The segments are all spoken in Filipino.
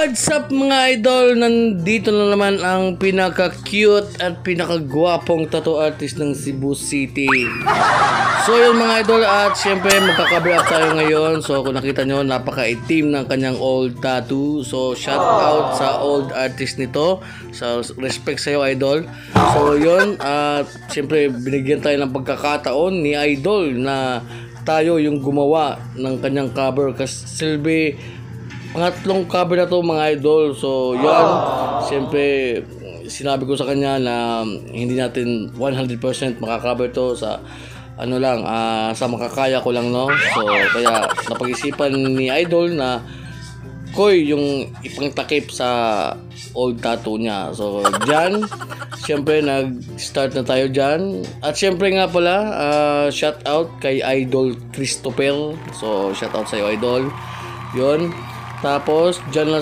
What's up mga idol? Nandito na naman ang pinaka-cute at pinaka-gwapong tattoo artist ng Cebu City. So yun mga idol, at syempre magka-cover up tayo ngayon. So kung nakita nyo, napaka-itim ng kanyang old tattoo. So shout out sa old artist nito. So respect sa'yo idol. So yun, at syempre binigyan tayo ng pagkakataon ni idol na tayo yung gumawa ng kanyang cover. Kasi silbi pangatlong cover na to mga idol. So yan, siyempre sinabi ko sa kanya na hindi natin 100% makakover to sa ano lang, sa makakaya ko lang, no. So kaya napag-isipan ni idol na koy yung ipangtakip sa old tattoo niya. So dyan, siyempre nag-start na tayo dyan. At siyempre nga pala, shout out kay idol Christopher. So shout out sa'yo idol. Yun. Tapos, dyan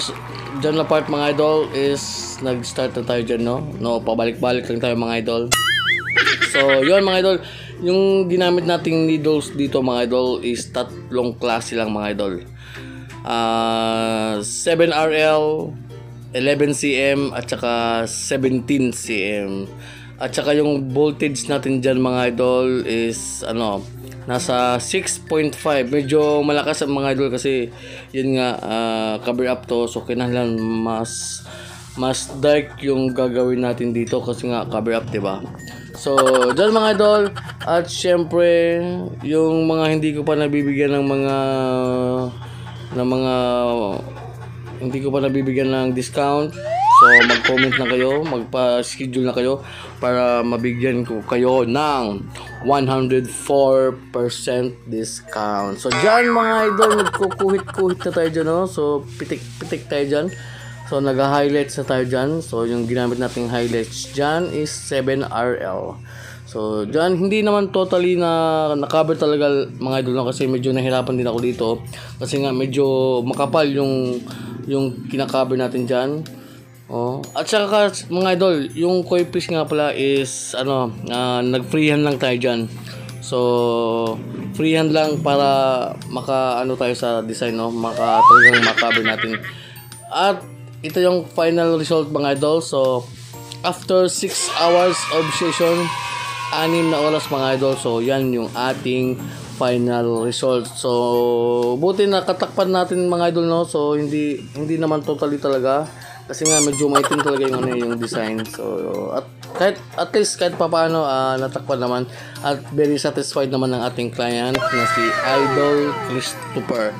na part mga idol is nag-start na tayo dyan, no? No, pabalik-balik lang tayo mga idol. So, yun mga idol. Yung ginamit nating needles dito mga idol is tatlong klase lang mga idol. 7RL, 11cm, at saka 17cm. At saka yung voltage natin dyan mga idol is ano, nasa 6.5. Medyo malakas ang mga idol kasi yun nga, cover up to. So kailangan mas dark yung gagawin natin dito kasi nga cover up, diba? So dyan mga idol. At syempre yung mga hindi ko pa nabibigyan ng hindi ko pa nabibigyan ng discount. So mag-comment na kayo, magpa-schedule na kayo para mabigyan ko kayo ng 104% discount. So dyan mga idol, nagkukuhit-kuhit na tayo dyan, no? So pitik-pitik tayo dyan. So nag-highlights na tayo dyan. So yung ginamit nating highlights dyan is 7RL. So dyan, hindi naman totally na cover talaga mga idol, no? Kasi medyo nahirapan din ako dito. Kasi nga medyo makapal yung kinakover natin dyan. Oh, at saka mga idol, yung koi fish nga pala is ano, nag-freehand lang tayo dyan. So freehand lang para ano tayo sa design, no? Talagang makakover natin. At ito yung final result mga idol. So after 6 hours of session, 6 na oras mga idol. So yan yung ating final result. So buti nakatakpan natin mga idol, no? So hindi naman totally talaga. Kasi nga medyo maitim talaga yung design. So at least kahit papaano natakpan naman. At very satisfied naman ng ating client na si Idol Christopher.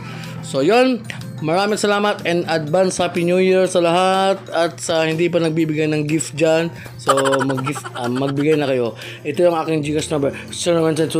So yun, maraming salamat and advance Happy New Year sa lahat. At sa hindi pa nagbibigay ng gift dyan, so magbigay na kayo. Ito yung aking Gcash number, 012